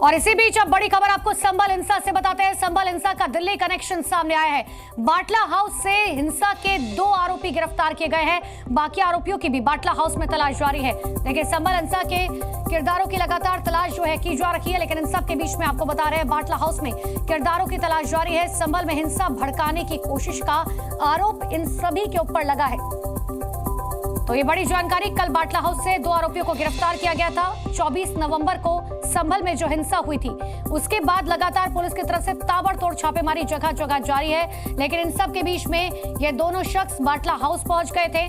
और इसी बीच अब बड़ी खबर आपको संभल हिंसा से बताते हैं। संभल हिंसा का दिल्ली कनेक्शन सामने आया है। बाटला हाउस से हिंसा के 2 आरोपी गिरफ्तार किए गए हैं। बाकी आरोपियों की भी बाटला हाउस में तलाश जारी है। देखिए, संभल हिंसा के किरदारों की लगातार तलाश जो है की जा रही है, लेकिन इन सब के बीच में आपको बता रहे हैं बाटला हाउस में किरदारों की तलाश जारी है। संभल में हिंसा भड़काने की कोशिश का आरोप इन सभी के ऊपर लगा है। तो ये बड़ी जानकारी, कल बाटला हाउस से 2 आरोपियों को गिरफ्तार किया गया था। 24 नवंबर को संभल में जो हिंसा हुई थी, उसके बाद लगातार पुलिस की तरफ से ताबड़तोड़ छापेमारी जगह जगह जारी है। लेकिन इन सब के बीच में ये दोनों शख्स बाटला हाउस पहुंच गए थे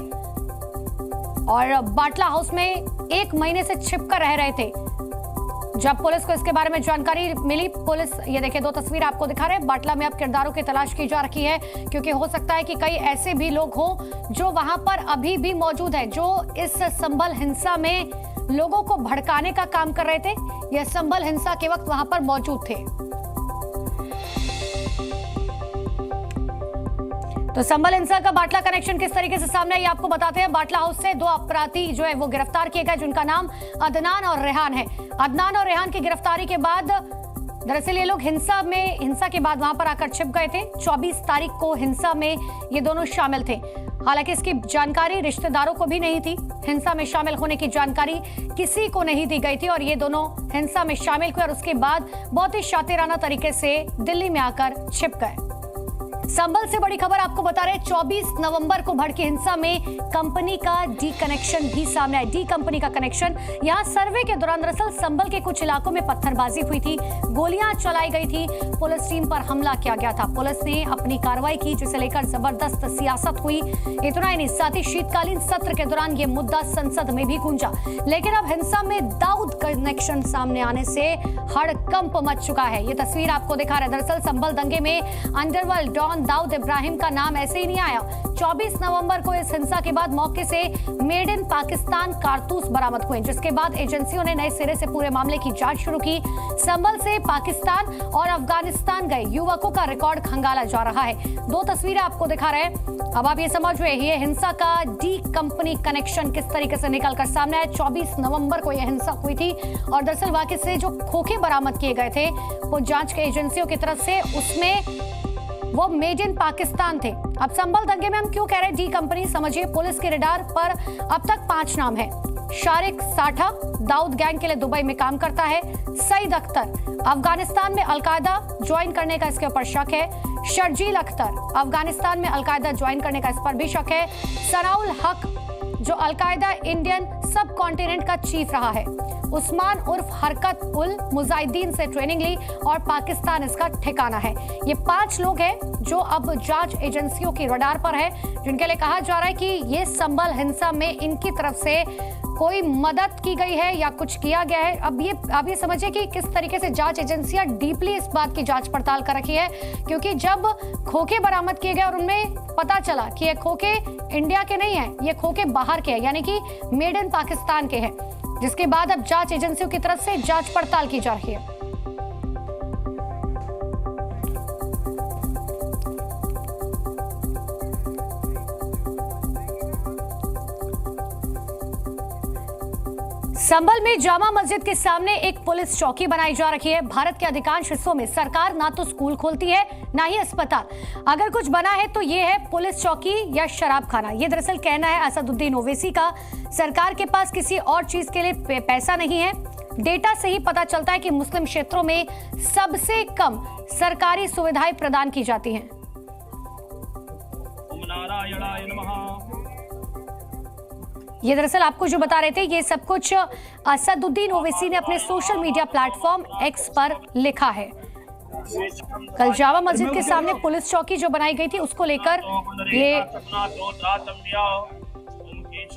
और बाटला हाउस में 1 महीने से छिपकर रह रहे थे। जब पुलिस को इसके बारे में जानकारी मिली, पुलिस, ये देखिए 2 तस्वीर आपको दिखा रहे हैं। बाटला में अब किरदारों की तलाश की जा रही है, क्योंकि हो सकता है कि कई ऐसे भी लोग हों जो वहां पर अभी भी मौजूद है, जो इस संभल हिंसा में लोगों को भड़काने का काम कर रहे थे या संभल हिंसा के वक्त वहां पर मौजूद थे। तो संभल हिंसा का बाटला कनेक्शन किस तरीके से सामने है, ये आपको बताते हैं। बाटला हाउस से 2 अपराधी जो है वो गिरफ्तार किए गए, जिनका नाम अदनान और रेहान है। अदनान और रेहान की गिरफ्तारी के बाद दरअसल ये लोग हिंसा के बाद वहां पर आकर छिप गए थे। 24 तारीख को हिंसा में ये दोनों शामिल थे। हालांकि इसकी जानकारी रिश्तेदारों को भी नहीं थी। हिंसा में शामिल होने की जानकारी किसी को नहीं दी गई थी और ये दोनों हिंसा में शामिल हुए और उसके बाद बहुत ही शातिराना तरीके से दिल्ली में आकर छिप गए। संभल से बड़ी खबर आपको बता रहे हैं। 24 नवंबर को भड़की हिंसा में कंपनी का डी कनेक्शन भी सामने आया। डी कंपनी का कनेक्शन, यहां सर्वे के दौरान दरअसल संभल के कुछ इलाकों में पत्थरबाजी हुई थी, गोलियां चलाई गई थी, पुलिस टीम पर हमला किया गया था। पुलिस ने अपनी कार्रवाई की, जिसे लेकर जबरदस्त सियासत हुई। इतना ही नहीं, साथ ही शीतकालीन सत्र के दौरान ये मुद्दा संसद में भी गूंजा। लेकिन अब हिंसा में दाऊद कनेक्शन सामने आने से हड़कंप मच चुका है। ये तस्वीर आपको दिखा रहे हैं। दरअसल संभल दंगे में अंडरवर्ल्ड डॉन दाऊद इब्राहिम का नाम ऐसे ही नहीं आया। 24 नवंबर को इस हिंसा के बाद मौके से मेड इन पाकिस्तान कारतूस बरामद हुए, जिसके बाद एजेंसियों ने नए सिरे से पूरे मामले की जांच शुरू की। संभल से पाकिस्तान और अफगानिस्तान गए युवकों का रिकॉर्ड खंगाला जा रहा है। 2 तस्वीरें आपको दिखा रहे हैं। अब आप ये समझिए, ये हिंसा का डी कंपनी कनेक्शन किस तरीके से निकलकर सामने आया। 24 नवंबर को यह हिंसा हुई थी और दरअसल वाकई से जो खोखे बरामद किए गए थे वो जांच के एजेंसियों की तरफ से, उसमें वो मेड इन पाकिस्तान थे। अब संभल दंगे में हम क्यों कह रहे हैं डी कंपनी, समझिए। पुलिस के रडार पर अब तक 5 नाम है। शारिक साठा दाऊद गैंग के लिए दुबई में काम करता है। सईद अख्तर अफगानिस्तान में अलकायदा ज्वाइन करने का इसके ऊपर शक है। शर्जील अख्तर अफगानिस्तान में अलकायदा ज्वाइन करने का इस पर भी शक है। सनाउल हक जो अलकायदा इंडियन सब कॉन्टिनेंट का चीफ रहा है। उस्मान उर्फ हरकत उल मुजाहिदीन से ट्रेनिंग ली और पाकिस्तान इसका ठिकाना है। ये 5 लोग हैं जो अब जांच एजेंसियों की रडार पर है, जिनके लिए कहा जा रहा है कि ये संभल हिंसा में इनकी तरफ से कोई मदद की गई है या कुछ किया गया है। अब ये समझिए कि किस तरीके से जांच एजेंसियां डीपली इस बात की जांच पड़ताल कर रही है, क्योंकि जब खोखे बरामद किए गए और उनमें पता चला कि ये खोखे इंडिया के नहीं है, ये खोखे बाहर के हैं, यानी कि मेड इन पाकिस्तान के हैं, जिसके बाद अब जांच एजेंसियों की तरफ से जांच पड़ताल की जा रही है। संभल में जामा मस्जिद के सामने एक पुलिस चौकी बनाई जा रही है। भारत के अधिकांश हिस्सों में सरकार ना तो स्कूल खोलती है ना ही अस्पताल। अगर कुछ बना है तो ये है पुलिस चौकी या शराब खाना। ये दरअसल कहना है असदुद्दीन ओवैसी का। सरकार के पास किसी और चीज के लिए पैसा नहीं है। डेटा से ही पता चलता है कि मुस्लिम क्षेत्रों में सबसे कम सरकारी सुविधाएं प्रदान की जाती हैं। ये दरअसल आपको जो बता रहे थे, ये सब कुछ असदुद्दीन ओवैसी ने अपने सोशल मीडिया प्लेटफॉर्म एक्स पर लिखा है। कल जामा मस्जिद के सामने पुलिस चौकी जो बनाई गई थी, उसको लेकर ये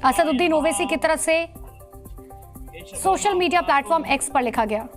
असदुद्दीन ओवैसी की तरफ से सोशल मीडिया प्लेटफॉर्म एक्स पर लिखा गया।